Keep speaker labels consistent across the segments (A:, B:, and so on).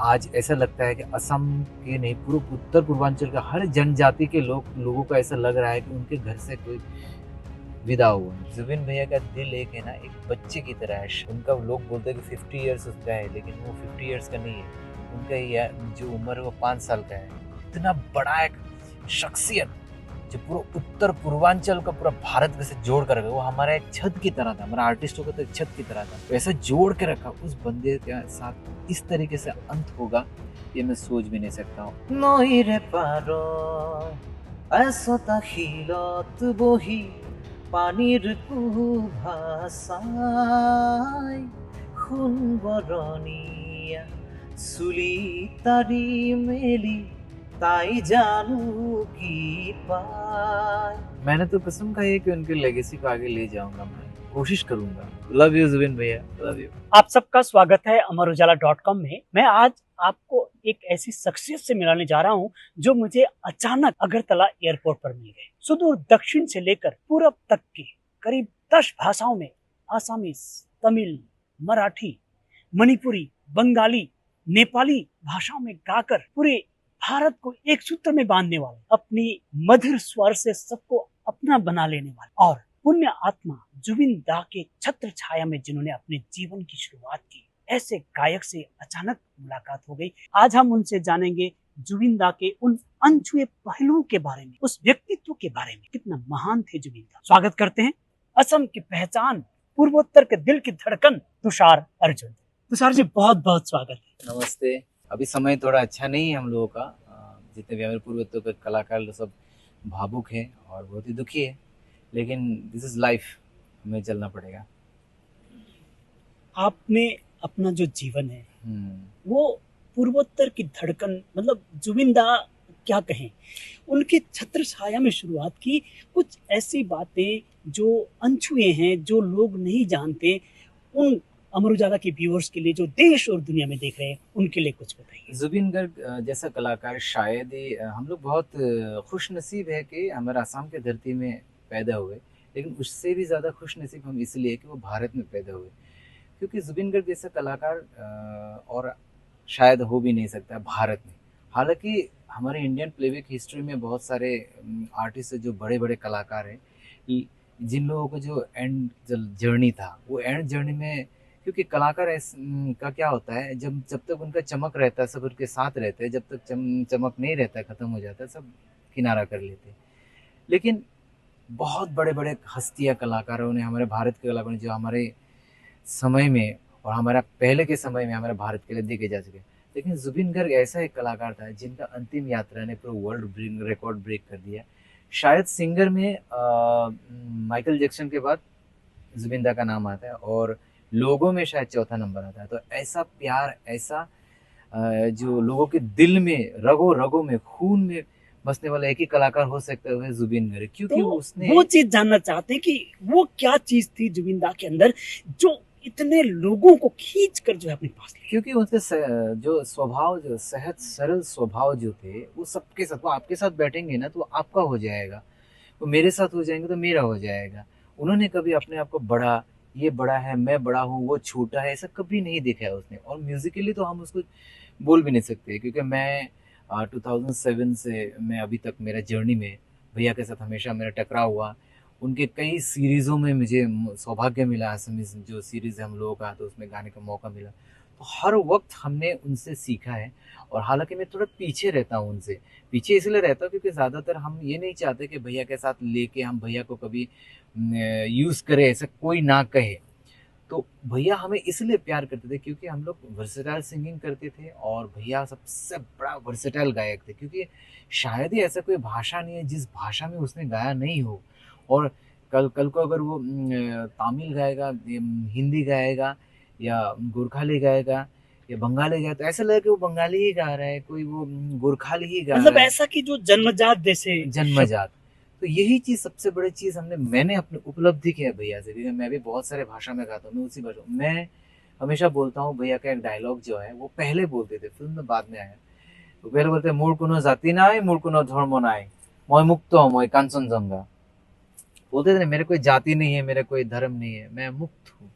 A: आज ऐसा लगता है कि असम के नहीं, पूरे उत्तर पूर्वांचल का हर जनजाति के लोगों को ऐसा लग रहा है कि उनके घर से कोई विदा हुआ है। जुबिन भैया का दिल एक है ना, एक बच्चे की तरह है। उनका लोग बोलते हैं कि 50 इयर्स उसका है, लेकिन वो 50 इयर्स का नहीं है। उनका ये जो उम्र है वो 5 साल का है। इतना बड़ा एक शख्सियत जो पूरा उत्तर पूर्वांचल का पूरा भारत से जोड़ कर रखा, वो हमारा एक छत की तरह था। हमारा आर्टिस्टों का तो एक छत की तरह था, वैसा जोड़ के रखा। उस बंदे के साथ इस तरीके से अंत होगा ये मैं सोच भी नहीं सकता हूँ। নইরে পারো এসতাখিলত বহি পানির কুভাসায় খুন বরণিয়া সুলি তারি মেলি ताई जानू की पाय। मैंने तो कसम खाई है कि उनकी लेगेसी को आगे ले जाऊंगा। मैं कोशिश करूंगा। लव यू जुबिन भैया, लव यू।
B: आप सबका स्वागत है अमर उजाला .com में। मैं आज आपको एक ऐसी शख्सियत से मिलाने जा रहा हूं जो मुझे अचानक अगरतला एयरपोर्ट पर मिल गए। सुदूर दक्षिण से लेकर पूरब तक के करीब 10 भाषाओं में आसामीज, तमिल, मराठी, मणिपुरी, बंगाली, नेपाली भाषाओं में गाकर पूरे भारत को एक सूत्र में बांधने वाले, अपनी मधुर स्वर से सबको अपना बना लेने वाले और पुण्य आत्मा जुबिन दा के छत्र छाया में जिन्होंने अपने जीवन की शुरुआत की, ऐसे गायक से अचानक मुलाकात हो गई। आज हम उनसे जानेंगे जुबिन दा के उन अनछुए पहलुओं के बारे में, उस व्यक्तित्व के बारे में, कितना महान थे जुबिन दा। स्वागत करते हैं असम की पहचान, पूर्वोत्तर के दिल की धड़कन, तुषार अर्जुन। तुषार जी, बहुत बहुत स्वागत है।
A: नमस्ते। अभी समय थोड़ा अच्छा नहीं है हम लोगों का। जितने भी हमारे पूर्वोत्तर के कलाकार सब भावुक हैं और बहुत ही दुखी है, लेकिन दिस इज लाइफ, हमें चलना पड़ेगा।
B: आपने अपना जो जीवन है वो पूर्वोत्तर की धड़कन, मतलब जुबिन दा क्या कहें, उनके छत्र छाया में शुरुआत की। कुछ ऐसी बातें जो अनछुए हैं, जो लोग नहीं जानते, उन अमर उजाला के व्यूअर्स के लिए जो देश और दुनिया में देख रहे हैं उनके लिए कुछ बताइए।
A: जुबिन गर्ग जैसा कलाकार शायद ही हम लोग बहुत खुश नसीब है कि हमारे आसाम की धरती में पैदा हुए, लेकिन उससे भी ज़्यादा खुश नसीब हम इसलिए कि वो भारत में पैदा हुए। क्योंकि जुबिन गर्ग जैसा कलाकार और शायद हो भी नहीं सकता भारत में। हालांकि हमारे इंडियन प्लेबैक हिस्ट्री में बहुत सारे आर्टिस्ट जो बड़े बड़े कलाकार हैं, जिन लोगों का जो एंड जर्नी था, वो एंड जर्नी में, क्योंकि कलाकार का क्या होता है, जब तक उनका चमक रहता है सब उनके साथ रहते हैं, जब तक चमक नहीं रहता है, ख़त्म हो जाता है, सब किनारा कर लेते हैं। लेकिन बहुत बड़े बड़े हस्तियाँ कलाकारों ने, हमारे भारत के कलाकारों ने जो हमारे समय में और हमारा पहले के समय में हमारे भारत के लिए देखे जा चुके। लेकिन जुबिन गर्ग ऐसा एक कलाकार था जिनका अंतिम यात्रा ने पूरा वर्ल्ड रिकॉर्ड ब्रेक कर दिया। शायद सिंगर में माइकल जैक्सन के बाद जुबिन दा का नाम आता है और लोगों में शायद चौथा नंबर आता है। तो ऐसा प्यार, ऐसा जो लोगों के दिल में, रगों रगों में, खून में बसने वाला एक ही कलाकार हो सकता है, जुबिन गर्ग। क्योंकि
B: तो
A: उसने
B: वो चीज जानना चाहते हैं कि वो क्या चीज थी जुबिन दा के अंदर जो इतने लोगों को खींच कर जो है अपने पास ले।
A: क्योंकि उनके जो स्वभाव, जो सहज सरल स्वभाव जो थे, वो सबके साथ, वो आपके साथ बैठेंगे ना तो आपका हो जाएगा, वो मेरे साथ हो जाएंगे तो मेरा हो जाएगा। उन्होंने कभी अपने आप को बड़ा, ये बड़ा है, मैं बड़ा हूँ, वो छोटा है, ऐसा कभी नहीं देखा है उसने। और म्यूजिकली तो हम उसको बोल भी नहीं सकते, क्योंकि मैं 2007 से मैं अभी तक मेरा जर्नी में भैया के साथ हमेशा मेरा टकराव हुआ। उनके कई सीरीज़ों में मुझे सौभाग्य मिला, असमीज जो सीरीज़ है हम लोगों का, तो उसमें गाने का मौका मिला। तो हर वक्त हमने उनसे सीखा है। और हालांकि मैं थोड़ा पीछे रहता हूँ उनसे, पीछे इसलिए रहता हूँ क्योंकि ज़्यादातर हम ये नहीं चाहते कि भैया के साथ लेके हम भैया को कभी यूज़ करें, ऐसा कोई ना कहे। तो भैया हमें इसलिए प्यार करते थे क्योंकि हम लोग वर्सेटाइल सिंगिंग करते थे और भैया सबसे बड़ा वर्सेटाइल गायक थे। क्योंकि शायद ही ऐसा कोई भाषा नहीं है जिस भाषा में उसने गाया नहीं हो। और कल कल को अगर वो तमिल गाएगा, हिंदी गाएगा, या गोरखाली गाएगा, या बंगाली गाएगा, तो ऐसा लगे कि वो बंगाली ही गा रहा है, कोई वो गोरखाली ही गा
B: मतलब
A: रहा है,
B: ऐसा कि जो जन्मजात जैसे
A: जन्मजात। तो यही चीज़, सबसे बड़ी चीज़ मैंने अपनी उपलब्धि की है भैया से, क्योंकि मैं भी बहुत सारे भाषा में गाता हूँ। मैं उसी भाषा, मैं हमेशा बोलता हूँ, भैया का एक डायलॉग जो है वो पहले बोलते थे, फिल्म में बाद में आया। तो पहले बोलते मोर कोनो जाति नाय, मोर कोनो धर्म नाय, मैं मुक्त हूँ, मैं कांचनजंगा। बोलते थे मेरे कोई जाति नहीं है, मेरा कोई धर्म नहीं है, मैं मुक्त हूँ।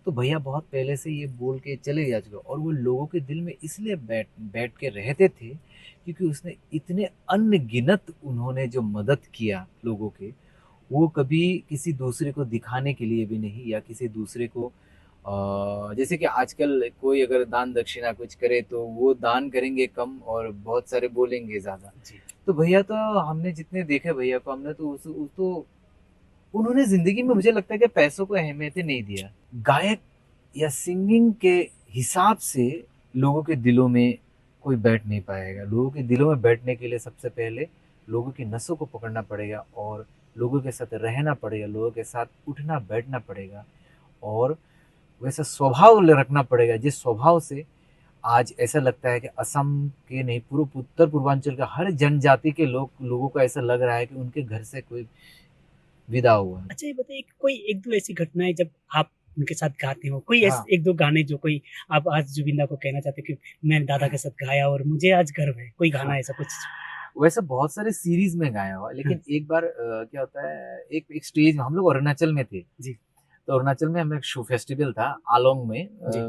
A: तो भैया बहुत पहले से ये बोल के चले जा चुके, और वो लोगों के दिल में इसलिए बैठ बैठ के रहते थे क्योंकि उसने इतने अनगिनत उन्होंने जो मदद किया लोगों के, वो कभी किसी दूसरे को दिखाने के लिए भी नहीं, या किसी दूसरे को जैसे कि आजकल कोई अगर दान दक्षिणा कुछ करे तो वो दान करेंगे कम और बहुत सारे बोलेंगे ज्यादा।
B: जी।
A: तो भैया तो हमने जितने देखे भैया को, हमने तो उस तो उन्होंने जिंदगी में मुझे लगता है कि पैसों को अहमियत ही नहीं दिया। गायक या सिंगिंग के हिसाब से लोगों के दिलों में कोई बैठ नहीं पाएगा। लोगों के दिलों में बैठने के लिए सबसे पहले लोगों की नसों को पकड़ना पड़ेगा, और लोगों के साथ रहना पड़ेगा, लोगों के साथ उठना बैठना पड़ेगा, और वैसा स्वभाव रखना पड़ेगा जिस स्वभाव से आज ऐसा लगता है कि असम के नहीं, पूर्व उत्तर पूर्वांचल का हर जनजाति के लोगों को ऐसा लग रहा है कि उनके घर से कोई विदा हुआ है।
B: अच्छा ये बताइए कोई एक दो ऐसी घटनाएं जब आप उनके साथ गाते हो, कोई
A: हाँ।
B: एक दो गाने जो कोई आप आज जुबिंदा को कहना चाहते हो कि मैंने दादा के साथ गाया और मुझे आज गर्व है, कोई गाना
A: हाँ,
B: ऐसा कुछ?
A: वैसे बहुत सारे सीरीज में गाया हुआ,
B: हाँ,
A: लेकिन एक बार क्या होता है, एक स्टेज हम लोग अरुणाचल में थे।
B: जी
A: तो अरुणाचल में हमें एक शो फेस्टिवल था आलोंग में,
B: जी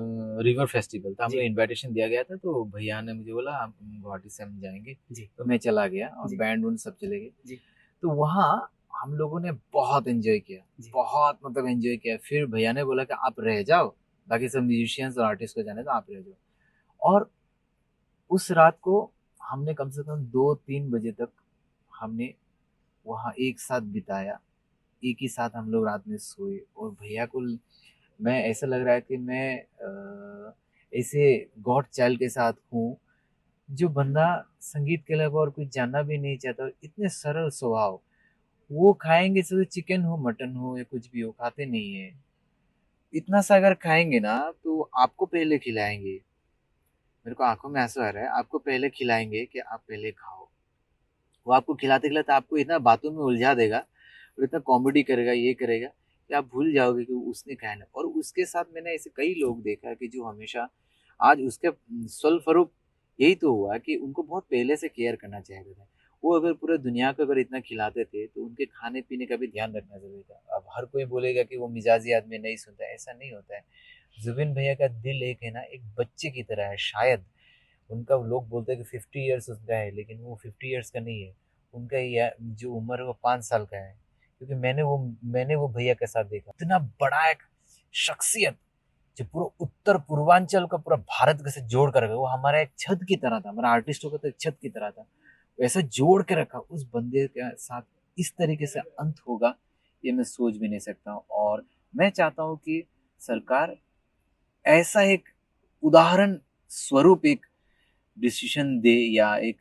A: रिवर फेस्टिवल था, हमें
B: जी
A: इनविटेशन दिया गया था। तो भैया ने मुझे बोला हम गुवाहाटी से हम जाएंगे,
B: जी
A: तो मैं चला गया और
B: जी
A: बैंड उन सब चले गए।
B: जी
A: तो वहाँ हम लोगों ने बहुत एंजॉय किया,
B: जी
A: बहुत मतलब एंजॉय किया। फिर भैया ने बोला कि आप रह जाओ, बाकी सब म्यूजिशियंस और आर्टिस्ट को जाने तो आप रह जाओ। और उस रात को हमने कम से कम 2-3 बजे तक हमने वहाँ एक साथ बिताया, एक ही साथ हम लोग रात में सोए। और भैया को मैं ऐसा लग रहा है कि मैं ऐसे गॉड चाइल्ड के साथ हूँ, जो बंदा संगीत के अलावा और कुछ जानना भी नहीं चाहता, और इतने सरल स्वभाव। वो खाएंगे तो चिकन हो मटन हो या कुछ भी हो, खाते नहीं है। इतना सा अगर खाएंगे ना तो आपको पहले खिलाएंगे। मेरे को आंखों में आंसू आ रहा है, आपको पहले खिलाएंगे कि आप पहले खाओ। वो आपको खिलाते खिलाते आपको इतना बातों में उलझा देगा और इतना कॉमेडी करेगा, ये करेगा कि आप भूल जाओगे कि उसने क्या है। और उसके साथ मैंने ऐसे कई लोग देखा है कि जो हमेशा आज उसके स्वरूप यही तो हुआ कि उनको बहुत पहले से केयर करना चाहिए था। वो अगर पूरे दुनिया को अगर इतना खिलाते थे तो उनके खाने पीने का भी ध्यान रखना जरूरी था। अब हर कोई बोलेगा कि वो मिजाजी आदमी नहीं सुनता, ऐसा नहीं होता है। जुबिन भैया का दिल एक है ना, एक बच्चे की तरह है शायद। उनका लोग बोलते हैं कि 50 ईयर्स उसका है, लेकिन वो 50 ईयर्स का नहीं है। उनका जो उम्र है वो 5 साल का है। क्योंकि मैंने वो भैया के साथ देखा, इतना बड़ा एक शख्सियत जो पूरा उत्तर पूर्वांचल का पूरा भारत के साथ जोड़ कर रखा। वो हमारा एक छत की तरह था, हमारा आर्टिस्टों का तो एक छत की तरह था। वैसा जोड़ के रखा उस बंदे के साथ। इस तरीके से अंत होगा ये मैं सोच भी नहीं सकता हूँ। और मैं चाहता हूँ कि सरकार ऐसा एक उदाहरण स्वरूप एक डिसीजन दे या एक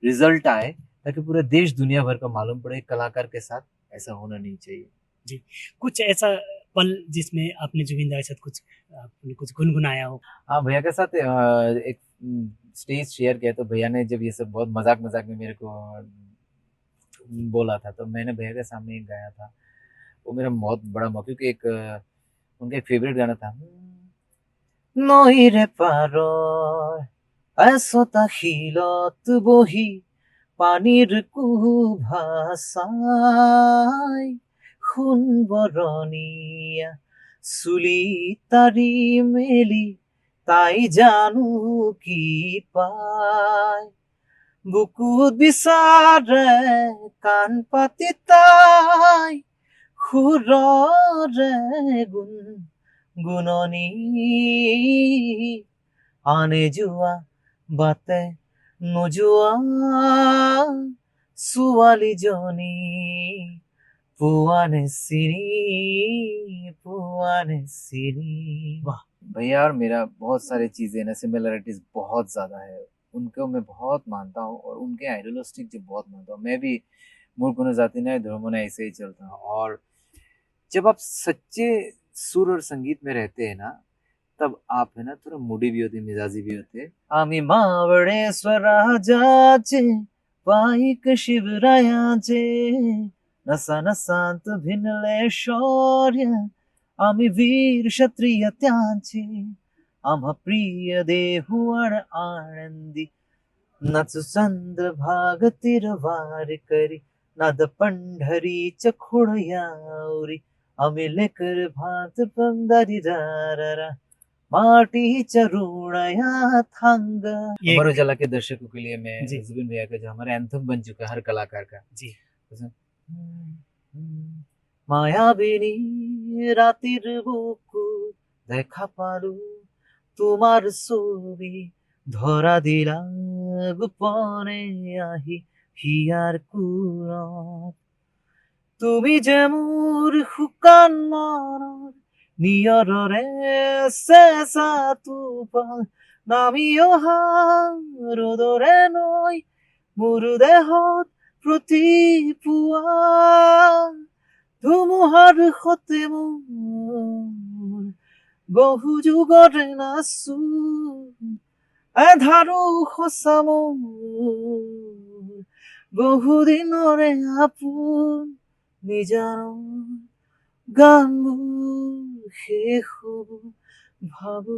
A: रिजल्ट आए, ताकि पूरे देश दुनिया भर का मालूम पड़े कलाकार के साथ ऐसा होना नहीं चाहिए।
B: जी कुछ ऐसा पल जिसमें आपने जुबिंदा के साथ कुछ आपने कुछ गुनगुनाया हो?
A: हाँ, भैया के साथ एक स्टेज शेयर किया। तो भैया ने जब ये सब बहुत मजाक मजाक में मेरे को बोला था, तो मैंने भैया के सामने एक गाया था। वो मेरा बहुत बड़ा मौका, क्योंकि एक उनका एक फेवरेट गाना था, নইরে পারয় এসতা খিলত বহি পানির কুভাসায় খুন বরণিয়া চুলি তারি মেলি তাই জানু কি পায় বুকুত বিচাৰে কাণ পাতি তাই সুৰৰে গুণ গুণনী আনে যোৱা বাটে নোযোৱা ছোৱালীজনী पुआने सिरी। वाह। भैया और मेरा बहुत सारी चीजें ना, सिमिलरिटीज बहुत ज्यादा है। उनको मैं बहुत मानता हूँ और उनके आइडियलिस्टिक जो बहुत मानता हूँ। मैं भी मूल कोनो जाति ना धर्मों ने ऐसे ही चलता हूँ। और जब आप सच्चे सुर और संगीत में रहते हैं ना, तब आप है ना थोड़ा मूडी भी होते, मिजाजी भी होते। आमी मावळेश्वराजाचे पायिक शिवरायाचे नसा नसांत भिनले शौर्य आम्ही वीर क्षत्रिय त्यांचे आम्हा प्रिय देहुवण आनंदी नाचू चंद्र भागतीर वार करी नाद पंढरीच खोडयावरी लेकर भात पंदारीदारा माटीच्या रुणया थांगा।
B: ये
A: अमर उजाला के दर्शकों के लिए मैं
B: जी।
A: जुबिन भैया का जो हमारा एंथम बन चुका है हर कलाकार का,
B: जी
A: मायाबिनी रातिर बुकु देखा पालू তোমার ছবি ধরা দিলা গোপনে আহি হিয়ার কুৰত তুমি যে মোৰ শুকান মনৰ নিয়ৰৰে চেঁচা টোপাল নামি অহা ৰ'দৰে নৈ মোৰ দেহত প্ৰতি পুৱা ধুমুহাৰ সতে মোৰ বহু যুগৰে নাচো এধাৰো সঁচা মোৰ বহু দিনৰে আপোন নিজানৰ গানবোৰ শেষ হ'ব ভাবো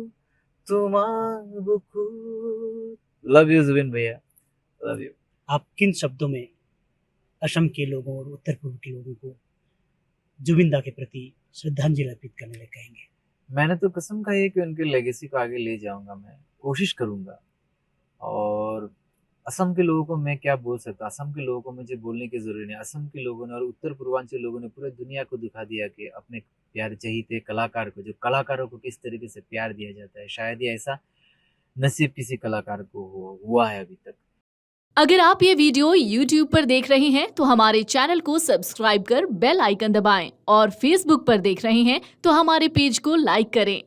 A: তোমাৰ বুকুত। लव यू जुबिन भैया, लव यू।
B: आप किन शब्दों में असम के लोगों और उत्तर पूर्व के लोगों को जुबिंदा के प्रति श्रद्धांजलि अर्पित करने लगे कहेंगे?
A: मैंने तो कसम खाई है कि उनके लेगेसी को आगे ले जाऊंगा, मैं कोशिश करूंगा। और असम के लोगों को मैं क्या बोल सकता, असम के लोगों को मुझे बोलने की जरूरत नहीं। असम के लोगों ने और उत्तर पूर्वांचल लोगों ने पूरी दुनिया को दिखा दिया कि अपने प्यारे चहीते कलाकार को, जो कलाकारों को किस तरीके से प्यार दिया जाता है। शायद ही ऐसा नसीब किसी कलाकार को हुआ है अभी तक।
C: अगर आप ये वीडियो YouTube पर देख रहे हैं तो हमारे चैनल को सब्सक्राइब कर बेल आइकन दबाएं और Facebook पर देख रहे हैं तो हमारे पेज को लाइक करें।